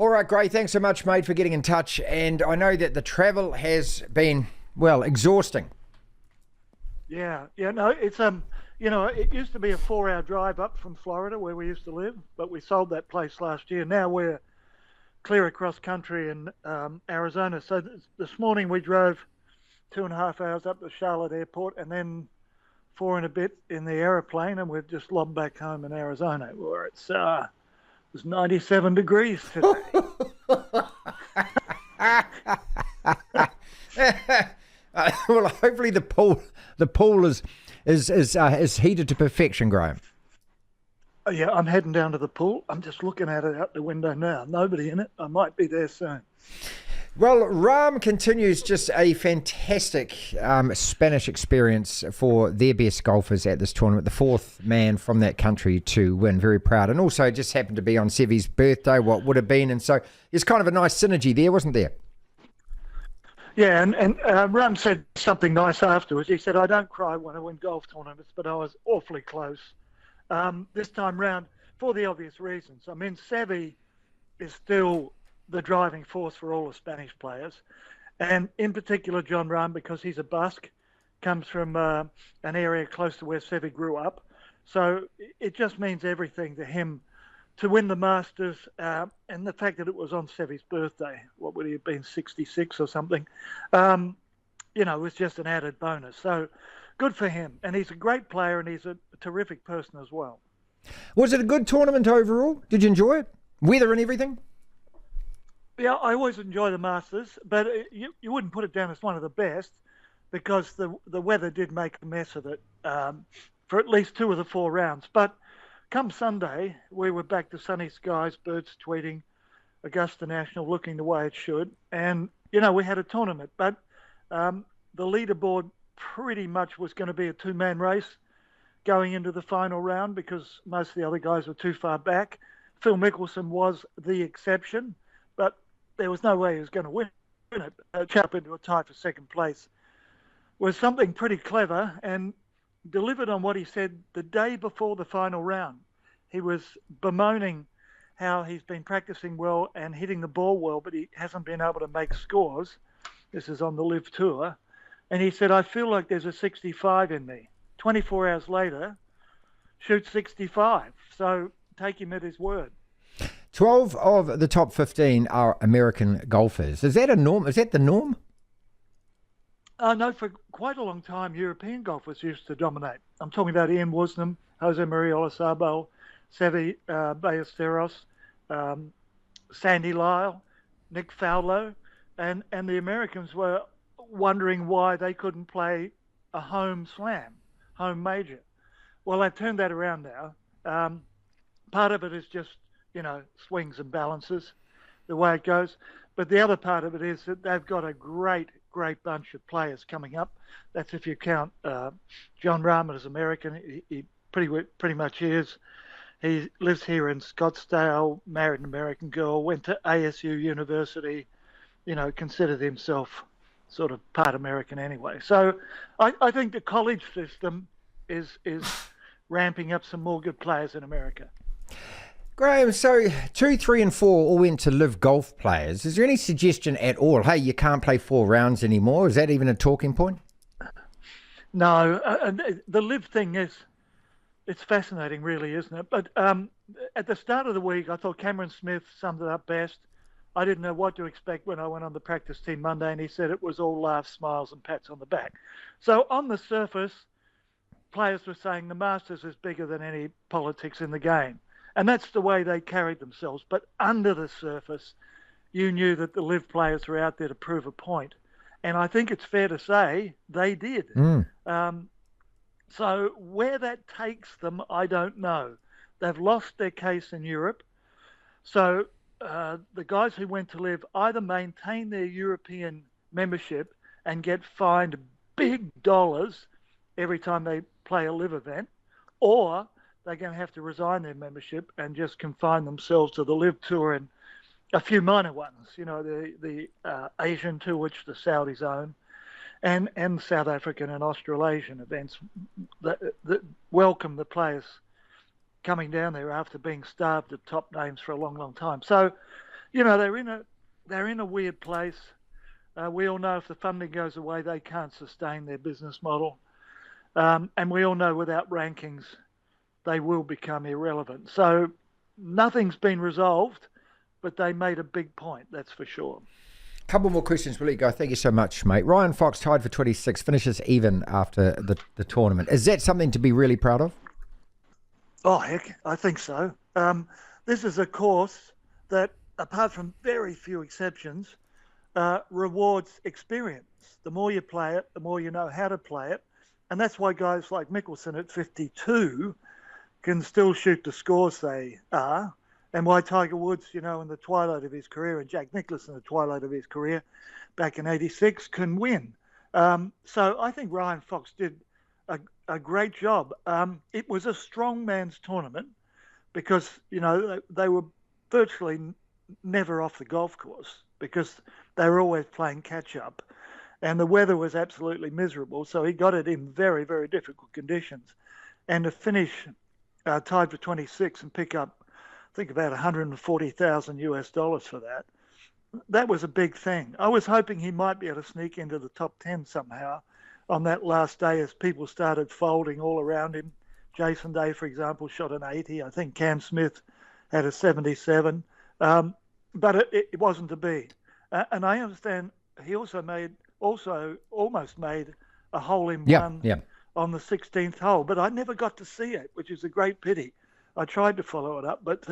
All right, Gray, thanks so much, mate, for getting in touch. And I know that the travel has been, well, exhausting. No, it used to be a 4-hour drive up from Florida where we used to live, but we sold that place last year. Now we're clear across country in Arizona. So this morning we drove 2.5 hours up to Charlotte Airport and then four and a bit in the aeroplane, and we've just lobbed back home in Arizona where it's 97 degrees today. Well, hopefully the pool is heated to perfection, Graham. Yeah, I'm heading down to the pool. I'm just looking at it out the window now. Nobody in it. I might be there soon. Well, Rahm continues just a fantastic Spanish experience for their best golfers at this tournament. The fourth man from that country to win. Very proud. And also just happened to be on Sevi's birthday, what would have been. And so there's kind of a nice synergy there, wasn't there? Yeah, and Rahm said something nice afterwards. He said, I don't cry when I win golf tournaments, but I was awfully close this time round for the obvious reasons. I mean, Sevi is still the driving force for all the Spanish players, and in particular John Rahm, because he's a Basque, comes from an area close to where Sevi grew up. So it just means everything to him to win the Masters, and the fact that it was on Sevi's birthday, what would he have been, 66 or something, was just an added bonus. So good for him. And he's a great player, and he's a terrific person as well. Was it a good tournament overall? Did you enjoy it? Weather and everything? Yeah, I always enjoy the Masters, but you wouldn't put it down as one of the best because the weather did make a mess of it for at least 2 of the 4 rounds. But come Sunday, we were back to sunny skies, birds tweeting, Augusta National looking the way it should. And, we had a tournament, but the leaderboard pretty much was going to be a 2-man race going into the final round because most of the other guys were too far back. Phil Mickelson was the exception, but there was no way he was going to win it. Chap into a tie for second place was something pretty clever and delivered on what he said the day before the final round. He was bemoaning how he's been practicing well and hitting the ball well, but he hasn't been able to make scores. This is on the Live Tour. And he said, I feel like there's a 65 in me. 24 hours later, shoot 65. So take him at his word. 12 of the top 15 are American golfers. Is that a norm? Is that the norm? No, for quite a long time, European golfers used to dominate. I'm talking about Ian Woosnam, Jose Maria Olazabal, Sevi Ballesteros, Sandy Lyle, Nick Faldo, and the Americans were wondering why they couldn't play a home major. Well, they've turned that around now. Part of it is just, swings and balances, the way it goes. But the other part of it is that they've got a great bunch of players coming up. That's if you count John Rahm as American. He pretty much is. He lives here in Scottsdale, married an American girl, went to ASU University, considered himself sort of part American anyway. So I think the college system is ramping up some more good players in America. Graham, so 2, 3 and 4 all went to Live Golf players. Is there any suggestion at all, hey, you can't play 4 rounds anymore? Is that even a talking point? No, the Live thing it's fascinating really, isn't it? But at the start of the week, I thought Cameron Smith summed it up best. I didn't know what to expect when I went on the practice team Monday, and he said it was all laughs, smiles and pats on the back. So on the surface, players were saying the Masters is bigger than any politics in the game. And that's the way they carried themselves. But under the surface, you knew that the Live players were out there to prove a point. And I think it's fair to say they did. So where that takes them, I don't know. They've lost their case in Europe. So the guys who went to Live either maintain their European membership and get fined big dollars every time they play a Live event, or they're going to have to resign their membership and just confine themselves to the Live Tour and a few minor ones, the Asian Tour, which the Saudis own, and South African and Australasian events that welcome the players coming down there after being starved of top names for a long, long time. So, you know, they're in a weird place. We all know if the funding goes away, they can't sustain their business model. And we all know without rankings, they will become irrelevant. So nothing's been resolved, but they made a big point, that's for sure. Couple more questions, we'll let you go. Thank you so much, mate. Ryan Fox tied for 26, finishes even after the tournament. Is that something to be really proud of? Oh, heck, I think so. This is a course that, apart from very few exceptions, rewards experience. The more you play it, the more you know how to play it. And that's why guys like Mickelson at 52 can still shoot the scores they are. And why Tiger Woods, you know, in the twilight of his career, and Jack Nicklaus in the twilight of his career back in 86 can win. So I think Ryan Fox did a great job. It was a strong man's tournament because, you know, they were virtually never off the golf course because they were always playing catch up. And the weather was absolutely miserable. So he got it in very, very difficult conditions. And to finish tied for 26 and pick up, I think, about $140,000 for that. That was a big thing. I was hoping he might be able to sneak into the top 10 somehow on that last day as people started folding all around him. Jason Day, for example, shot an 80. I think Cam Smith had a 77. But it wasn't to be. And I understand he also almost made a hole in one on the 16th hole. But I never got to see it, which is a great pity. I tried to follow it up, but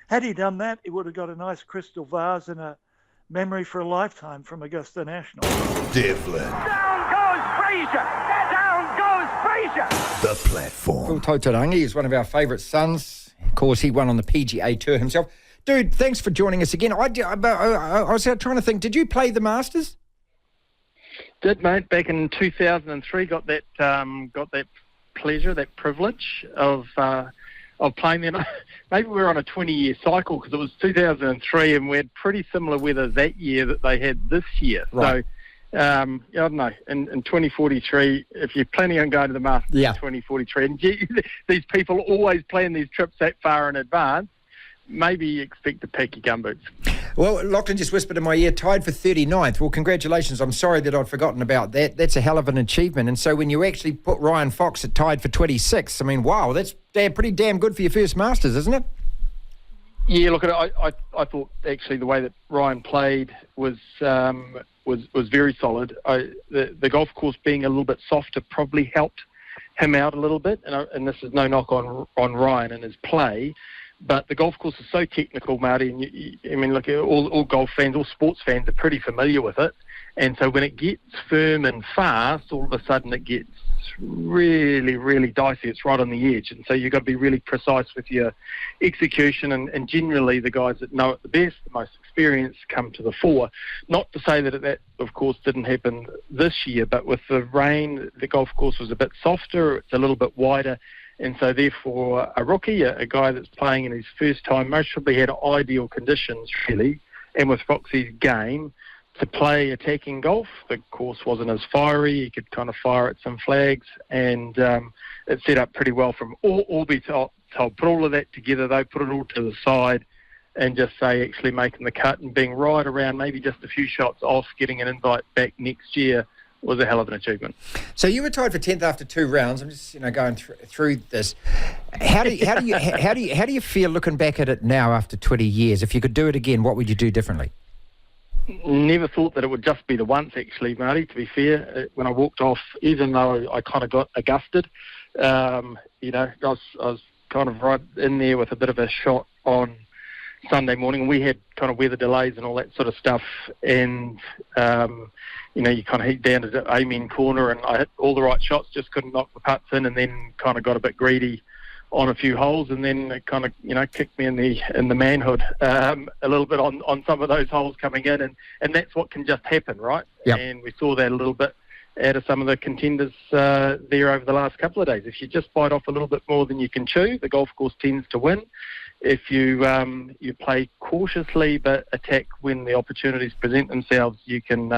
had he done that, he would have got a nice crystal vase and a memory for a lifetime from Augusta National. Devlin. Down goes Fraser! Down goes Fraser! The platform. Tataurangi is one of our favourite sons. Of course, he won on the PGA Tour himself. Dude, thanks for joining us again. I was trying to think, did you play the Masters? Did, mate. Back in 2003, got that pleasure, that privilege of playing there. Maybe we were on a 20-year cycle because it was 2003 and we had pretty similar weather that year that they had this year. Right. So, I don't know, in 2043, if you're planning on going to the Masters in 2043, and these people always plan these trips that far in advance, maybe expect to pack your gumboots. Well, Lachlan just whispered in my ear, tied for 39th. Well, congratulations. I'm sorry that I'd forgotten about that. That's a hell of an achievement. And so when you actually put Ryan Fox at tied for 26, I mean, wow, that's pretty damn good for your first Masters, isn't it? Yeah, look, I thought actually the way that Ryan played was very solid. The golf course being a little bit softer probably helped him out a little bit. And this is no knock on Ryan and his play. But the golf course is so technical, Marty, and I mean, look, all golf fans, all sports fans are pretty familiar with it. And so when it gets firm and fast, all of a sudden it gets really, really dicey. It's right on the edge. And so you've got to be really precise with your execution. And generally the guys that know it the best, the most experienced, come to the fore. Not to say that, of course, didn't happen this year, but with the rain, the golf course was a bit softer. It's a little bit wider. And so therefore a rookie, a guy that's playing in his first time, most probably had ideal conditions, really, and with Foxy's game, to play attacking golf. The course wasn't as fiery. He could kind of fire at some flags, and it set up pretty well from all be told. Put all of that together, though, put it all to the side, and just say actually making the cut and being right around maybe just a few shots off getting an invite back next year was a hell of an achievement. So you were tied for 10th after 2 rounds. I'm just going through this. How do you feel looking back at it now after 20 years? If you could do it again, what would you do differently? Never thought that it would just be the once, actually, Marty, to be fair. When I walked off, even though I kind of got Augusted, I was kind of right in there with a bit of a shot on Sunday morning. We had kind of weather delays and all that sort of stuff, and you kind of heat down to the amen corner, and I hit all the right shots, just couldn't knock the putts in, and then kind of got a bit greedy on a few holes, and then it kind of kicked me in the manhood a little bit on some of those holes coming in, and that's what can just happen, right? Yep. And we saw that a little bit out of some of the contenders there over the last couple of days. If you just bite off a little bit more than you can chew, the golf course tends to win. If you play cautiously but attack when the opportunities present themselves, you can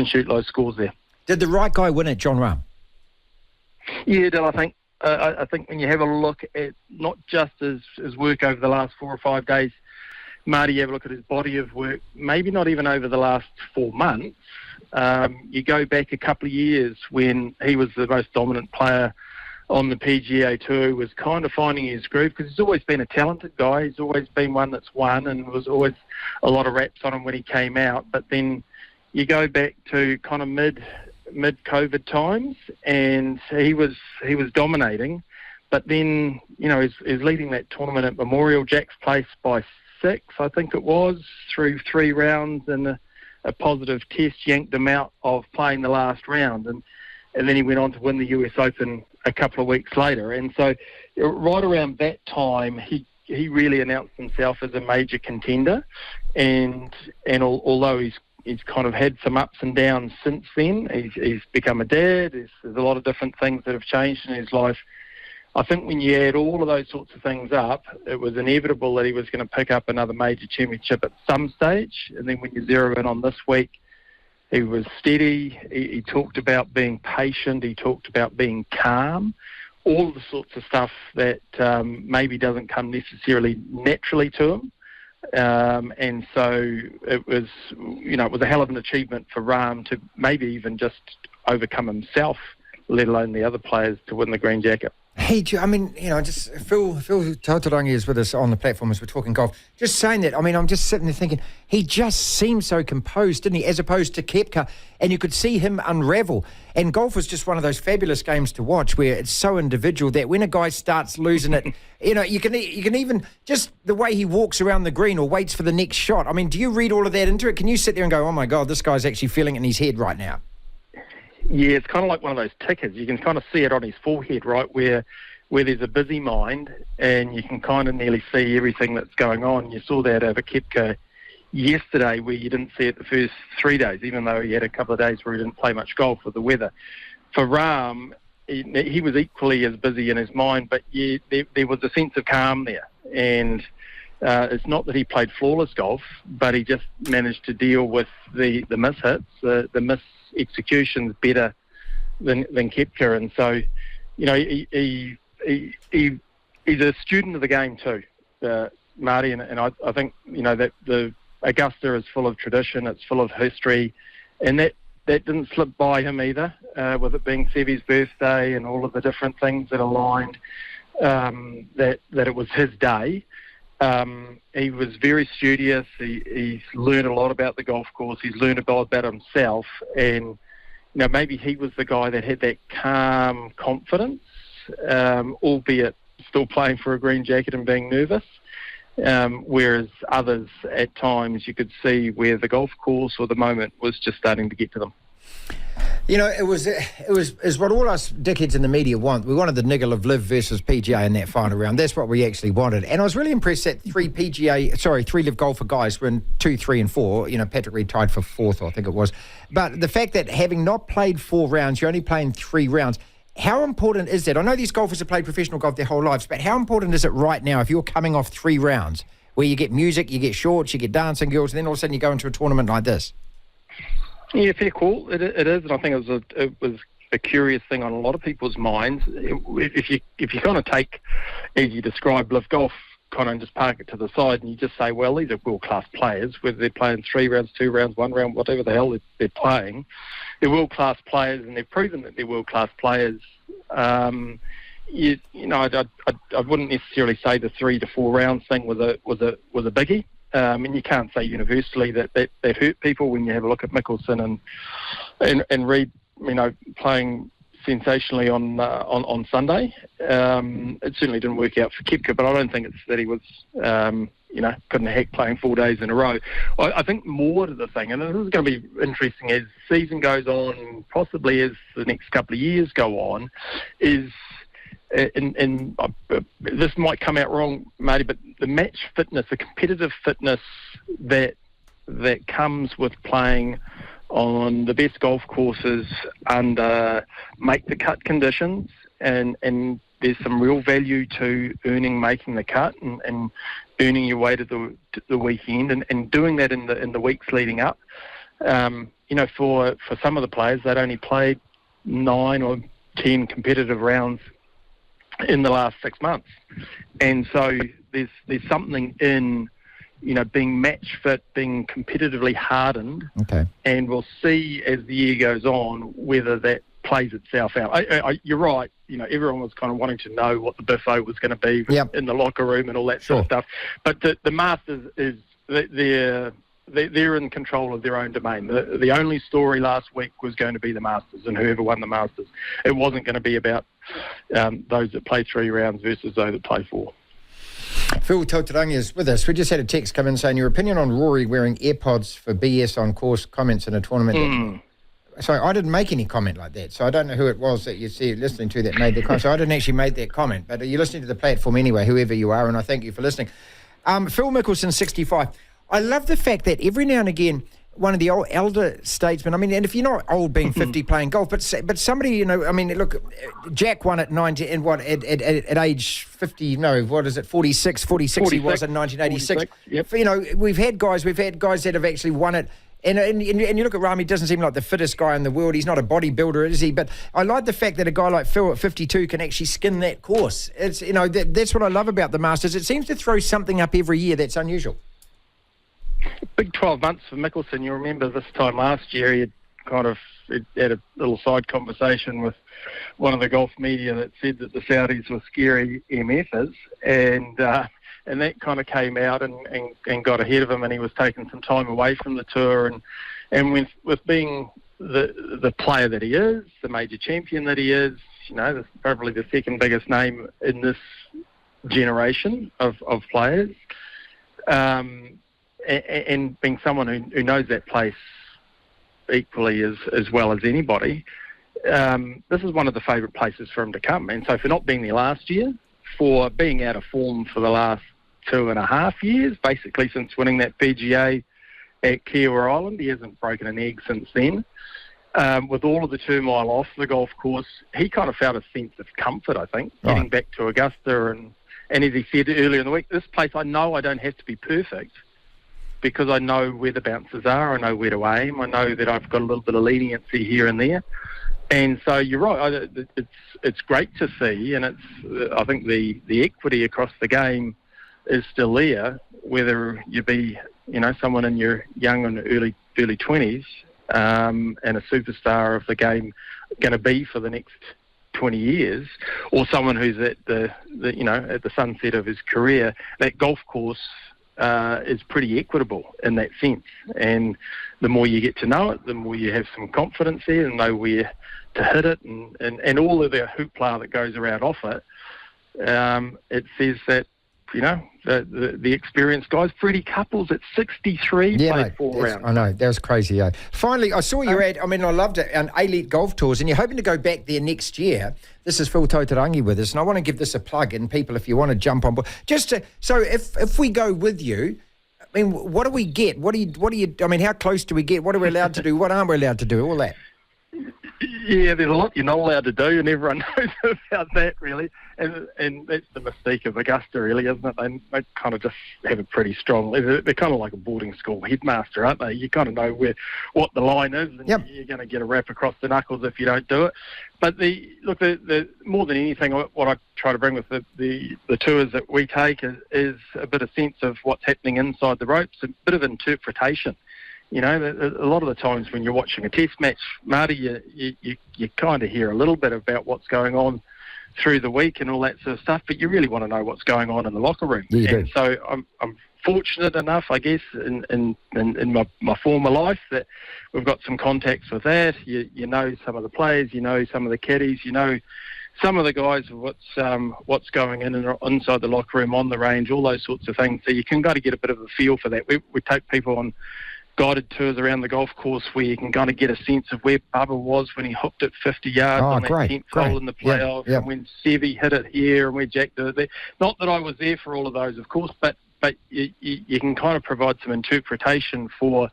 shoot low scores there. Did the right guy win it, John Rahm? Yeah, Dale, I think. I think when you have a look at not just his work over the last 4 or 5 days Marty, you have a look at his body of work, maybe not even over the last 4 months. You go back a couple of years when he was the most dominant player on the PGA Tour, was kind of finding his groove, because he's always been a talented guy. He's always been one that's won, and was always a lot of raps on him when he came out. But then you go back to kind of mid-COVID times, and he was dominating. But then, he's leading that tournament at Memorial Jack's Place by 6, I think it was, through 3 rounds, and a positive test yanked him out of playing the last round. And then he went on to win the US Open a couple of weeks later. And so right around that time, he really announced himself as a major contender. And although he's kind of had some ups and downs since then, he's become a dad, there's a lot of different things that have changed in his life. I think when you add all of those sorts of things up, it was inevitable that he was going to pick up another major championship at some stage. And then when you zero in on this week, he was steady. He talked about being patient. He talked about being calm. All the sorts of stuff that maybe doesn't come necessarily naturally to him. And so it was a hell of an achievement for Rahm to maybe even just overcome himself, let alone the other players, to win the green jacket. Hey, just Phil Tataurangi is with us on the platform as we're talking golf. Just saying that, I'm just sitting there thinking, he just seemed so composed, didn't he, as opposed to Koepka, and you could see him unravel. And golf is just one of those fabulous games to watch where it's so individual that when a guy starts losing it, you can even, just the way he walks around the green or waits for the next shot. Do you read all of that into it? Can you sit there and go, oh my God, this guy's actually feeling it in his head right now? Yeah, it's kind of like one of those tickers. You can kind of see it on his forehead, right, where there's a busy mind, and you can kind of nearly see everything that's going on. You saw that over Koepka yesterday, where you didn't see it the first 3 days, even though he had a couple of days where he didn't play much golf with the weather. For Rahm, he was equally as busy in his mind, but yeah, there was a sense of calm there. And it's not that he played flawless golf, but he just managed to deal with the mishits, the mis-executions better than Koepka. And so, he's a student of the game too, Marty. And I think, that the Augusta is full of tradition, it's full of history, and that didn't slip by him either, with it being Seve's birthday and all of the different things that aligned, that it was his day. He was very studious. He's learned a lot about the golf course. He's learned a lot about himself, and maybe he was the guy that had that calm confidence, albeit still playing for a green jacket and being nervous. Whereas others, at times, you could see where the golf course or the moment was just starting to get to them. It was what all us dickheads in the media want. We wanted the niggle of Liv versus PGA in that final round. That's what we actually wanted. And I was really impressed that three Liv golfer guys were in 2, 3 and 4. Patrick Reed tied for 4th, I think it was. But the fact that having not played 4 rounds, you're only playing 3 rounds, how important is that? I know these golfers have played professional golf their whole lives, but how important is it right now if you're coming off 3 rounds where you get music, you get shorts, you get dancing girls, and then all of a sudden you go into a tournament like this? Yeah, fair call. It is, and I think it was a curious thing on a lot of people's minds. If you kind of take, as you described, Liv golf, kind of just park it to the side, and you just say, well, these are world-class players, whether they're playing 3 rounds, 2 rounds, 1 round, whatever the hell they're playing. They're world-class players, and they've proven that they're world-class players. I wouldn't necessarily say the 3 to 4 rounds thing was a biggie. And you can't say universally that hurt people when you have a look at Mickelson and Reed, playing sensationally on Sunday. It certainly didn't work out for Koepka, but I don't think it's that he was, couldn't hack playing 4 days in a row. I think more to the thing, and this is going to be interesting as the season goes on, possibly as the next couple of years go on, is... And this might come out wrong, Marty, but the match fitness, the competitive fitness that comes with playing on the best golf courses under make-the-cut conditions, and there's some real value to making the cut and earning your way to the weekend, and doing that in the weeks leading up. For some of the players, they'd only played 9 or 10 competitive rounds in the last 6 months, and so there's something in being match fit, being competitively hardened. Okay. And we'll see as the year goes on whether that plays itself out. You're right. Everyone was kind of wanting to know what the biffo was going to be in the locker room and all that sort of stuff. But the Masters they're in control of their own domain. The only story last week was going to be the Masters and whoever won the Masters. It wasn't going to be about those that play 3 rounds versus those that play 4. Phil Tataurangi is with us. We just had a text come in saying your opinion on Rory wearing AirPods for BS on course comments in a tournament. So I didn't make any comment like that. So I don't know who it was that you see listening to that made the comment. So I didn't actually make that comment. But you're listening to the platform anyway, whoever you are, and I thank you for listening. Phil Mickelson, 65. I love the fact that every now and again, one of the old elder statesmen, and if you're not old being 50 playing golf, but somebody, look, Jack won at 90, and at age 50, 46 he was in 1986. 46, yep. We've had guys that have actually won it. And you look at Rahm, he doesn't seem like the fittest guy in the world. He's not a bodybuilder, is he? But I like the fact that a guy like Phil at 52 can actually skin that course. It's that's what I love about the Masters. It seems to throw something up every year that's unusual. Big 12 months for Mickelson. You remember this time last year he had a little side conversation with one of the golf media that said that the Saudis were scary MFers, and that kind of came out and got ahead of him, and he was taking some time away from the tour, and with being the player that he is, the major champion that he is, probably the second biggest name in this generation of players. And being someone who knows that place equally as well as anybody, this is one of the favourite places for him to come. And so for not being there last year, for being out of form for the last 2.5 years, basically since winning that PGA at Kiowa Island, he hasn't broken an egg since then. With all of the turmoil off the golf course, he kind of felt a sense of comfort, I think, getting back to Augusta. And as he said earlier in the week, this place, I know I don't have to be perfect, because I know where the bounces are, I know where to aim, I know that I've got a little bit of leniency here and there. And so you're right, it's great to see, and I think the equity across the game is still there, whether you be, someone in your young and early 20s and a superstar of the game going to be for the next 20 years, or someone who's at the sunset of his career. That golf course is pretty equitable in that sense, and the more you get to know it, the more you have some confidence there and know where to hit it, and all of the hoopla that goes around off it. It says that the experienced guys, Freddie Couples at 63 played 4 rounds. I know, that was crazy. Finally, I saw your ad. I loved it, on Elite Golf Tours, and you're hoping to go back there next year. This is Phil Tataurangi with us, and I want to give this a plug in, people, if you want to jump on board. So if we go with you, what do we get? What do you? How close do we get? What are we allowed to do? What aren't we allowed to do? All that. Yeah, there's a lot you're not allowed to do, and everyone knows about that, really. And that's the mystique of Augusta, really, isn't it? They kind of just have a pretty strong... They're kind of like a boarding school headmaster, aren't they? You kind of know what the line is, and you're going to get a rap across the knuckles if you don't do it. But the more than anything, what I try to bring with the tours that we take is a bit of sense of what's happening inside the ropes, a bit of interpretation. A lot of the times when you're watching a test match, Marty, you kind of hear a little bit about what's going on through the week and all that sort of stuff, but you really want to know what's going on in the locker room. And so I'm fortunate enough, I guess, in my former life, that we've got some contacts with that. You know some of the players, you know some of the caddies, you know some of the guys, what's going in and inside the locker room, on the range, all those sorts of things. So you can kind of get a bit of a feel for that. We take people on guided tours around the golf course where you can kind of get a sense of where Bubba was when he hooked it 50 yards on that 10th hole in the playoff, and when Seve hit it here and where Jack did it there. Not that I was there for all of those, of course, but you can kind of provide some interpretation for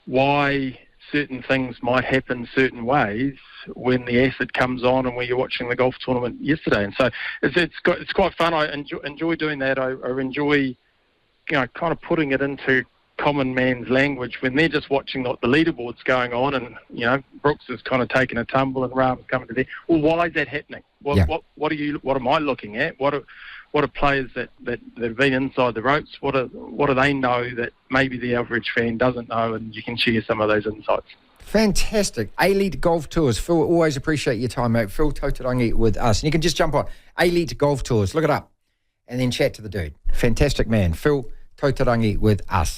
why certain things might happen certain ways when the acid comes on and where you're watching the golf tournament yesterday. And so it's quite fun. I enjoy doing that. I enjoy kind of putting it into common man's language when they're just watching the leaderboards going on, and Brooks is kind of taking a tumble and Rahm's coming to there. Well, why is that happening? What am I looking at? What what are players that have been inside the ropes? What do they know that maybe the average fan doesn't know? And you can share some of those insights. Fantastic. Elite Golf Tours. Phil, always appreciate your time, mate. Phil Tataurangi with us. And you can just jump on Elite Golf Tours. Look it up and then chat to the dude. Fantastic man. Phil Tataurangi with us.